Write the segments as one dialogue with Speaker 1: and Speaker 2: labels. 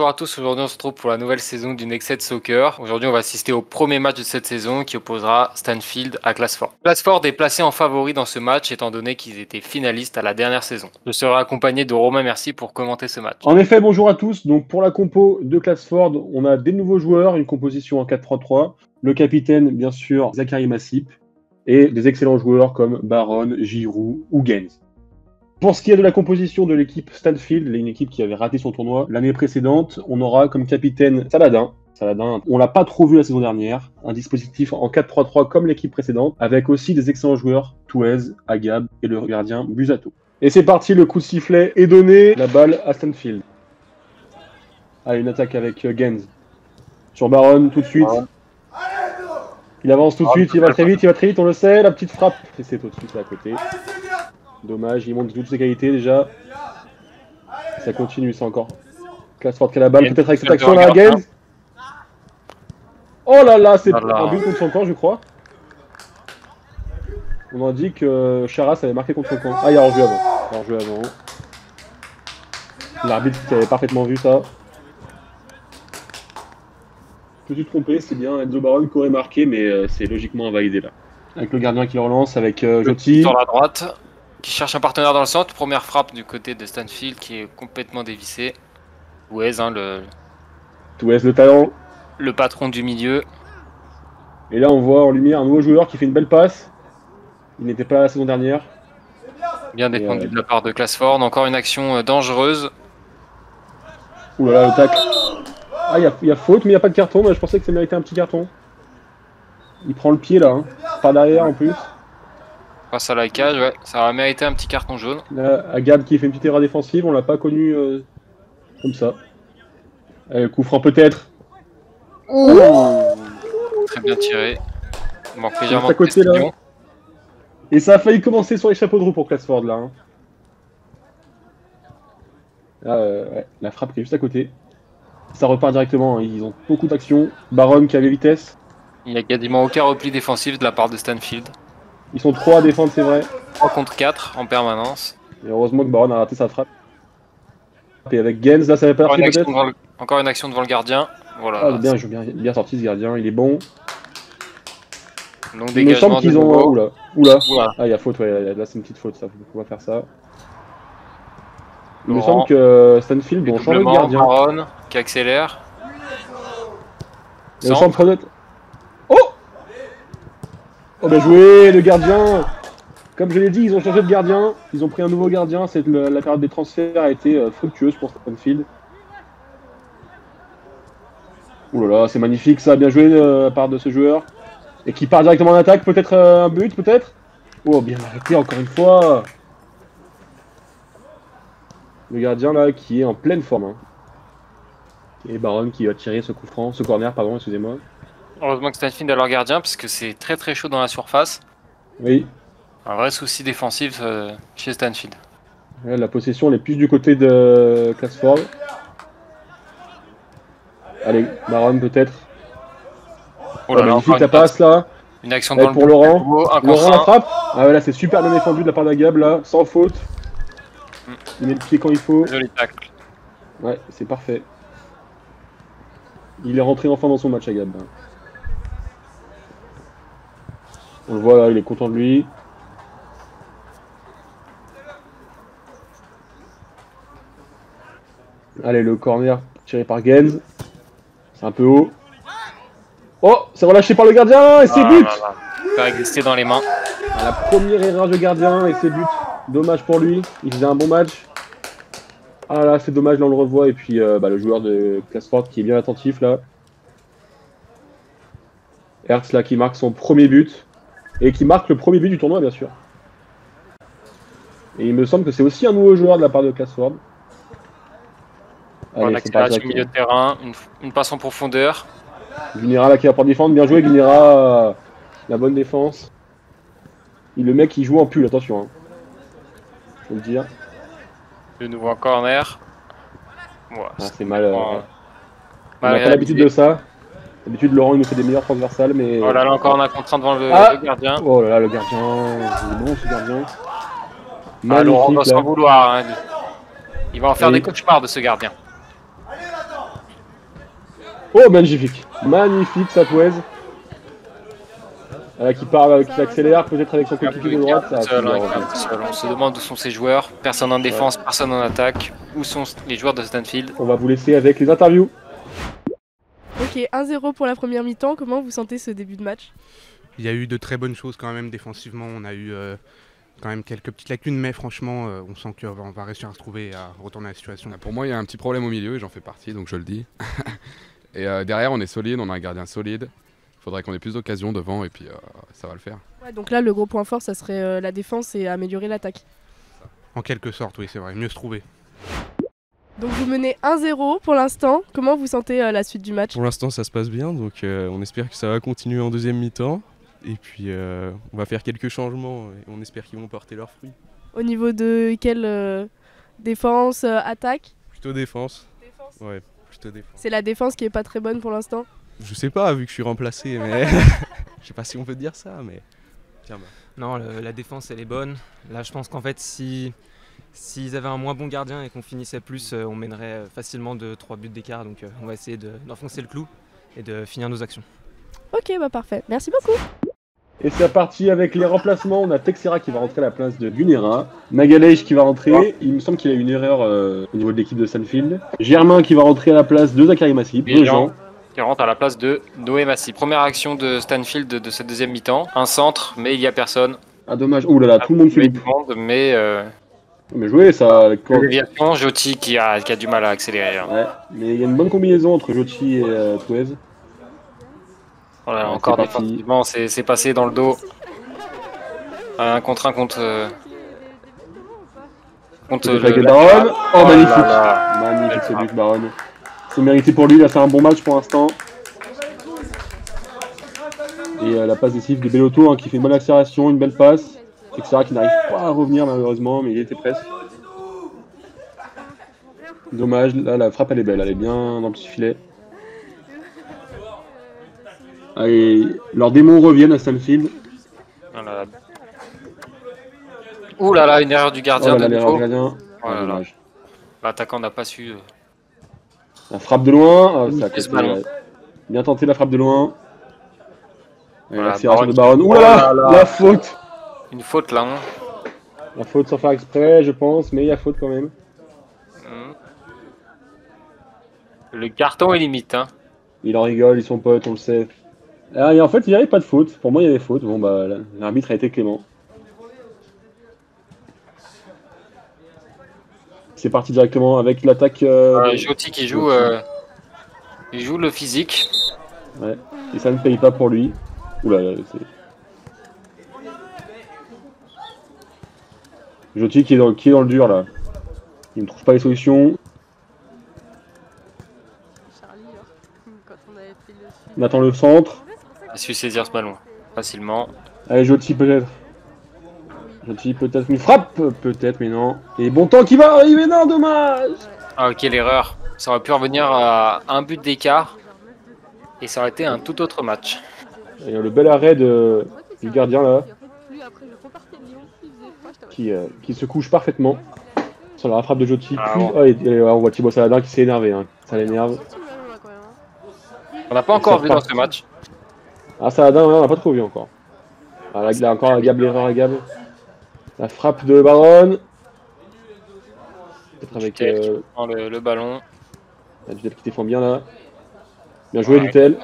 Speaker 1: Bonjour à tous, aujourd'hui on se retrouve pour la nouvelle saison du Next Set Soccer. Aujourd'hui on va assister au premier match de cette saison qui opposera Stanfield à Clasford. Clasford est placé en favori dans ce match étant donné qu'ils étaient finalistes à la dernière saison. Je serai accompagné de Romain Merci pour commenter ce match.
Speaker 2: En effet, bonjour à tous. Donc pour la compo de Clasford, on a des nouveaux joueurs, une composition en 4-3-3. Le capitaine, bien sûr, Zachary Massip. Et des excellents joueurs comme Baron, Giroud ou Gaines. Pour ce qui est de la composition de l'équipe Stanfield, une équipe qui avait raté son tournoi l'année précédente, on aura comme capitaine Saladin. On l'a pas trop vu la saison dernière. Un dispositif en 4-3-3 comme l'équipe précédente, avec aussi des excellents joueurs, Touez, Agab et le gardien Busato. Et c'est parti, le coup de sifflet est donné, la balle à Stanfield. Allez, une attaque avec Gaines. Sur Baron, tout de suite. Il avance tout de suite, il va très vite, on le sait, la petite frappe. Et c'est tout de suite, c'est à côté. Dommage, il montre toutes ses qualités déjà. Ça continue, c'est encore. Clasford qui a la balle, peut-être avec cette action là, Gaines. Oh là là, c'est un but contre son camp, je crois. On a dit que Charas avait marqué contre son camp. Ah, il y a hors-jeu avant. L'arbitre qui avait parfaitement vu ça. Je me suis trompé, c'est bien Enzo Baron qui aurait marqué, mais c'est logiquement invalidé là. Avec le gardien qui le relance, avec Joti.
Speaker 1: Sur la droite, qui cherche un partenaire dans le centre. Première frappe du côté de Stanfield qui est complètement dévissée. Touez,
Speaker 2: le talent.
Speaker 1: Le patron du milieu.
Speaker 2: Et là, on voit en lumière un nouveau joueur qui fait une belle passe. Il n'était pas là la saison dernière.
Speaker 1: Bien défendu de la part de Clasford. Encore une action dangereuse.
Speaker 2: Ouh là là, le tacle. Ah, il y a faute, mais il n'y a pas de carton. Mais je pensais que ça méritait un petit carton. Il prend le pied là, hein. Pas derrière en plus.
Speaker 1: Face à la cage, ouais, ça aurait mérité un petit carton jaune.
Speaker 2: Là, Agab qui fait une petite erreur défensive, on l'a pas connu comme ça. Allez, coup franc peut-être.
Speaker 1: Très bien tiré. Il manque légèrement
Speaker 2: de côté, là. Et ça a failli commencer sur les chapeaux de roue pour Clasford là. Hein. Là, ouais, la frappe qui est juste à côté. Ça repart directement, hein. Ils ont beaucoup d'actions. Baron qui avait vitesse.
Speaker 1: Il n'y a quasiment aucun repli défensif de la part de Stanfield.
Speaker 2: Ils sont 3 à défendre, c'est vrai.
Speaker 1: 3 contre 4 en permanence.
Speaker 2: Et heureusement que Baron a raté sa frappe. Et avec Gaines, là ça va pas marcher peut-être.
Speaker 1: Encore une action devant le gardien. Voilà.
Speaker 2: Ah, bien sorti ce gardien, il est bon.
Speaker 1: Donc,
Speaker 2: il me semble qu'ils ont... Oula. Ah, il y a faute, ouais. Là c'est une petite faute, ça. Faut pas faire ça. Il me semble que Stanfield vont changer de gardien.
Speaker 1: Baron qui accélère.
Speaker 2: Il me semble peut-être... Oh bien joué, le gardien. Comme je l'ai dit, ils ont changé de gardien. Ils ont pris un nouveau gardien. La période des transferts a été fructueuse pour Stanfield. Ouh là là, c'est magnifique ça. Bien joué de la part de ce joueur. Et qui part directement en attaque. Peut-être un but, peut-être. Oh, bien arrêté encore une fois. Le gardien là qui est en pleine forme. Hein. Et Baron qui va tirer ce coup franc, ce corner, pardon, excusez-moi.
Speaker 1: Heureusement que Stanfield a leur gardien parce que c'est très très chaud dans la surface.
Speaker 2: Oui.
Speaker 1: Un vrai souci défensif chez Stanfield.
Speaker 2: Ouais, la possession elle est plus du côté de Clasford. Allez, Baron peut-être.
Speaker 1: Oh là là,
Speaker 2: magnifique la passe là.
Speaker 1: Une action
Speaker 2: pour Laurent. Laurent la frappe. Ah ouais, là c'est super bien défendu de la part d'Agab là, sans faute. Il met le pied quand il faut.
Speaker 1: Joli tacle.
Speaker 2: Ouais, c'est parfait. Il est rentré enfin dans son match Agab. On le voit là, il est content de lui. Allez, le corner tiré par Gaines. C'est un peu haut. Oh, c'est relâché par le gardien et c'est but.
Speaker 1: Faire exister dans les mains.
Speaker 2: La première erreur de gardien et c'est but. Dommage pour lui, il faisait un bon match. Ah là, c'est dommage, là on le revoit. Et puis le joueur de Clasford qui est bien attentif là. Hertz là qui marque son premier but. Et qui marque le premier but du tournoi bien sûr. Et il me semble que c'est aussi un nouveau joueur de la part de Clasford.
Speaker 1: Allez, accélération au milieu de terrain, une passe en profondeur.
Speaker 2: Guinera là qui va pour défendre, bien joué Guinera, la bonne défense. Et le mec il joue en pull, attention. Hein. Faut le dire.
Speaker 1: De nouveau en corner. Ouais,
Speaker 2: c'est mal. On n'a pas l'habitude de ça. D'habitude Laurent il nous fait des meilleures transversales mais...
Speaker 1: Oh là là, encore on a contraint devant le gardien.
Speaker 2: Oh là là, le gardien, il est bon ce gardien.
Speaker 1: Laurent va s'en vouloir. Hein. Il va en faire des cauchemars de ce gardien.
Speaker 2: Oh, magnifique. Magnifique, Satouez. Qui accélère, peut-être avec son coéquipier de droite. Ça
Speaker 1: seul, on se demande où sont ses joueurs. Personne en défense, personne en attaque. Où sont les joueurs de Stanfield?
Speaker 2: On va vous laisser avec les interviews.
Speaker 3: Ok, 1-0 pour la première mi-temps. Comment vous sentez ce début de match?
Speaker 4: Il y a eu de très bonnes choses quand même défensivement. On a eu quand même quelques petites lacunes, mais franchement, on sent qu'on va réussir à se trouver et à retourner à la situation.
Speaker 5: Pour moi, il y a un petit problème au milieu et j'en fais partie, donc je le dis. Et derrière, on est solide, on a un gardien solide. Il faudrait qu'on ait plus d'occasions devant et puis ça va le faire.
Speaker 3: Ouais, donc là, le gros point fort, ça serait la défense et améliorer l'attaque.
Speaker 4: En quelque sorte, oui, c'est vrai. Mieux se trouver.
Speaker 3: Donc vous menez 1-0 pour l'instant. Comment vous sentez la suite du match?
Speaker 6: Pour l'instant, ça se passe bien, donc on espère que ça va continuer en deuxième mi-temps. Et puis on va faire quelques changements et on espère qu'ils vont porter leurs fruits.
Speaker 3: Au niveau de quelle défense, attaque?
Speaker 6: Plutôt défense. Ouais, plutôt défense.
Speaker 3: C'est la défense qui est pas très bonne pour l'instant?
Speaker 6: Je sais pas, vu que je suis remplacé, mais je sais pas si on peut dire ça, mais tiens bah.
Speaker 7: Non, la défense elle est bonne. Là je pense qu'en fait s'ils avaient un moins bon gardien et qu'on finissait plus, on mènerait facilement de 3 buts d'écart. Donc on va essayer d'enfoncer le clou et de finir nos actions.
Speaker 3: Ok, bah parfait. Merci beaucoup.
Speaker 2: Et c'est parti avec les remplacements. On a Texera qui va rentrer à la place de Gunera. Magalhaes qui va rentrer. Il me semble qu'il a eu une erreur au niveau de l'équipe de Stanfield. Germain qui va rentrer à la place de Zachary Massip.
Speaker 1: Jean qui rentre à la place de Noé Massip. Première action de Stanfield de cette deuxième mi-temps. Un centre, mais il n'y a personne.
Speaker 2: Ah dommage. Ouh là là, tout le monde fait
Speaker 1: mais
Speaker 2: joué ça.
Speaker 1: Déviation, Joti qui a du mal à accélérer. Hein.
Speaker 2: Ouais, mais il y a une bonne combinaison entre Joti et Touez.
Speaker 1: Voilà, ouais, encore défensivement, c'est passé dans le dos. Un contre un contre
Speaker 2: le Baron. Oh, magnifique. Magnifique ce but, Baron. C'est mérité pour lui, il a fait un bon match pour l'instant. Et la passe décisive de Bellotto hein, qui fait une bonne accélération, une belle passe. Texera qui n'arrive pas à revenir malheureusement, mais il était presque. Dommage, là la frappe elle est belle, elle est bien dans le petit filet. Allez, leurs démons reviennent à Stanfield.
Speaker 1: Voilà. Ouh là là, une erreur du gardien de nouveau. L'attaquant n'a pas su.
Speaker 2: La frappe de loin, ça a côté, bien tenté la frappe de loin. L'accélération de Baron. Ouh là là, la faute.
Speaker 1: Une faute là. Hein.
Speaker 2: La faute sans faire exprès, je pense, mais il y a faute quand même.
Speaker 1: Le carton est limite. Hein.
Speaker 2: Il en rigole, ils sont potes, on le sait. Et en fait, il n'y avait pas de faute. Pour moi, il y avait faute. Bon, bah, l'arbitre a été clément. C'est parti directement avec l'attaque.
Speaker 1: Joti qui joue, il joue le physique.
Speaker 2: Ouais, et ça ne paye pas pour lui. Oula, c'est. Joti qui est dans le dur là. Il ne trouve pas les solutions. On attend le centre.
Speaker 1: Il a su saisir ce ballon facilement.
Speaker 2: Allez, Joti peut-être. Joti peut-être une frappe, peut-être, mais non. Et bon temps qui va arriver, non, dommage.
Speaker 1: Ah ok, l'erreur. Ça aurait pu revenir à un but d'écart. Et ça aurait été un tout autre match.
Speaker 2: Et le bel arrêt du gardien là. Qui se couche parfaitement. Sur la frappe de Joti. On voit Thibaut Saladin qui s'est énervé. Hein. Ça l'énerve.
Speaker 1: On n'a pas encore vu dans ce match.
Speaker 2: Ah, Saladin, on n'a pas trop vu encore. Ah, là, il a encore un Gab, l'erreur à Gab. La frappe de Baron. Peut-être avec
Speaker 1: le ballon.
Speaker 2: Dutel qui défend bien là. Bien joué, Dutel.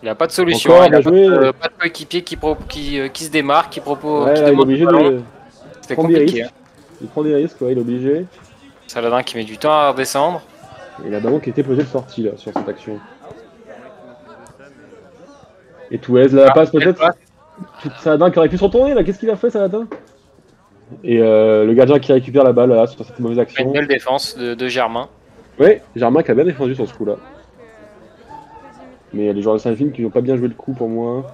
Speaker 1: Il n'y a pas de solution.
Speaker 2: Encore,
Speaker 1: il n'y a pas de coéquipier qui se démarque, qui propose.
Speaker 2: Ouais, là, il est obligé de.
Speaker 1: C'était compliqué.
Speaker 2: Hein. Il prend des risques, ouais, il est obligé.
Speaker 1: Saladin qui met du temps à redescendre.
Speaker 2: Et la ballon qui était posée de sortie là sur cette action. Et Touez, là, la passe peut-être. Saladin qui aurait pu se retourner là, qu'est-ce qu'il a fait Saladin? Et le gardien qui récupère la balle là sur cette mauvaise action.
Speaker 1: Une belle défense de Germain.
Speaker 2: Oui, Germain qui a bien défendu sur ce coup là. Mais les joueurs de Stanfield qui n'ont pas bien joué le coup pour moi.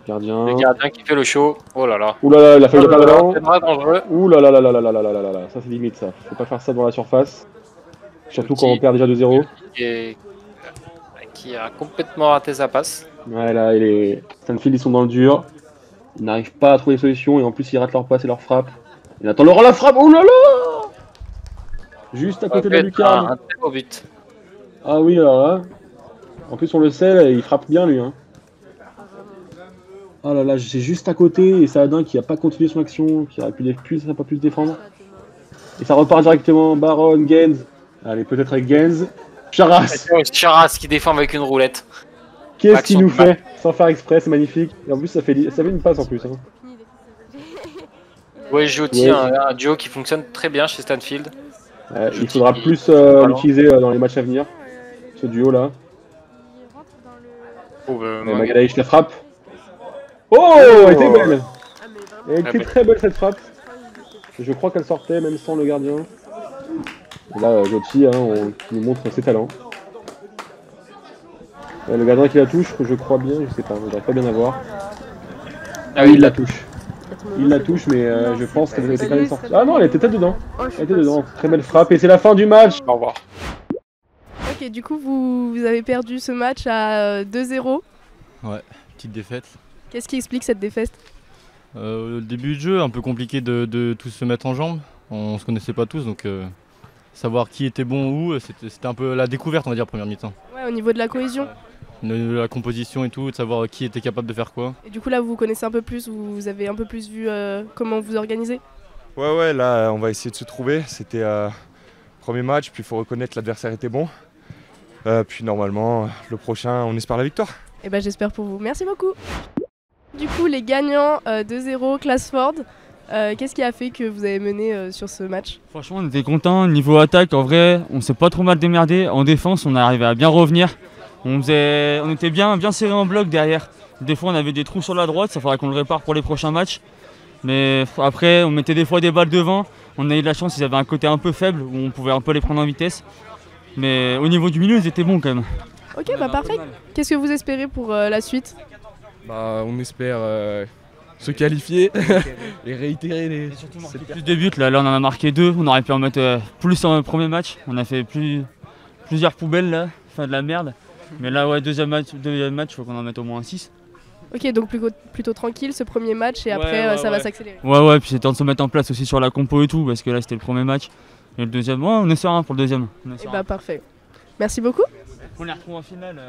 Speaker 2: Gardien.
Speaker 1: Le gardien qui fait le show. Oh là là.
Speaker 2: Ouh là là, il a failli le ballon.
Speaker 1: C'est très dangereux.
Speaker 2: Ouh là là là là là là là là là là. Ça c'est limite ça. Faut pas faire ça dans la surface. Surtout quand on perd déjà 2-0.
Speaker 1: Qui a complètement raté sa passe.
Speaker 2: Ouais là, Stanfield ils sont dans le dur. Ils n'arrivent pas à trouver des solutions et en plus ils ratent leur passe et leur frappe. Il attend la frappe. Ouh là là. Juste à côté de la lucarne.
Speaker 1: Un très beau but.
Speaker 2: Ah oui, alors là. En plus, on le sait, il frappe bien lui. Hein. Oh là là, c'est juste à côté et Saladin qui a pas continué son action, qui aurait pu pas pu se défendre. Et ça repart directement. Baron, Gens. Allez, peut-être avec Gens. Charas.
Speaker 1: Charas qui défend avec une roulette.
Speaker 2: Qu'est-ce qu'il nous fait? Sans faire exprès, c'est magnifique. Et en plus, ça fait une passe en plus. Hein.
Speaker 1: Ouais, Jyoti, un duo qui fonctionne très bien chez Stanfield.
Speaker 2: Il faudra plus l'utiliser dans les matchs à venir. Ce duo là. Magalaïch la frappe. Oh, elle était belle. Elle était très belle cette frappe. Je crois qu'elle sortait même sans le gardien. Et là, Jyoti, qui nous montre ses talents. Le gardien qui la touche, je crois bien, je sais pas, on devrait pas bien avoir. Ah oui, il la touche. Il la touche, mais je pense qu'elle était quand même sortie. Ah non, elle était peut-être dedans. Elle était dedans. Très belle frappe et c'est la fin du match.
Speaker 1: Au revoir.
Speaker 3: Ok, du coup, vous avez perdu ce match à 2-0.
Speaker 8: Ouais, petite défaite.
Speaker 3: Qu'est-ce qui explique cette défaite?
Speaker 8: Le début de jeu, un peu compliqué de tous se mettre en jambes. On se connaissait pas tous, donc savoir qui était bon où, c'était un peu la découverte, on va dire, première mi-temps.
Speaker 3: Ouais, au niveau de la cohésion.
Speaker 8: De la composition et tout, de savoir qui était capable de faire quoi.
Speaker 3: Et du coup, là, vous vous connaissez un peu plus, vous avez un peu plus vu comment vous organisez?
Speaker 9: Ouais, là, on va essayer de se trouver. C'était premier match, puis il faut reconnaître que l'adversaire était bon. Puis normalement, le prochain, on espère la victoire.
Speaker 3: Et ben, j'espère pour vous. Merci beaucoup. Du coup, les gagnants 2-0, Classford. Qu'est-ce qui a fait que vous avez mené sur ce match?
Speaker 10: Franchement, on était contents. Niveau attaque, en vrai, on s'est pas trop mal démerdé. En défense, on est arrivé à bien revenir. On était bien serré en bloc derrière. Des fois, on avait des trous sur la droite, ça faudrait qu'on le répare pour les prochains matchs. Mais après, on mettait des fois des balles devant. On a eu de la chance, ils avaient un côté un peu faible où on pouvait un peu les prendre en vitesse. Mais au niveau du milieu, ils étaient bons quand même.
Speaker 3: Ok, bah parfait. Qu'est-ce que vous espérez pour la suite?
Speaker 6: On espère se qualifier et réitérer les.
Speaker 10: Plus de buts, là on en a marqué 2. On aurait pu en mettre plus en premier match. On a fait plusieurs poubelles là, enfin de la merde. Mais là, ouais, deuxième match, il faut qu'on en mette au moins 6.
Speaker 3: Ok, donc plutôt tranquille ce premier match et après ça va s'accélérer.
Speaker 10: Ouais, puis c'est temps de se mettre en place aussi sur la compo et tout, parce que là c'était le premier match. Et le deuxième, ouais, on est serein pour le deuxième.
Speaker 3: Et bah parfait. Merci beaucoup.
Speaker 10: On les retrouve en finale.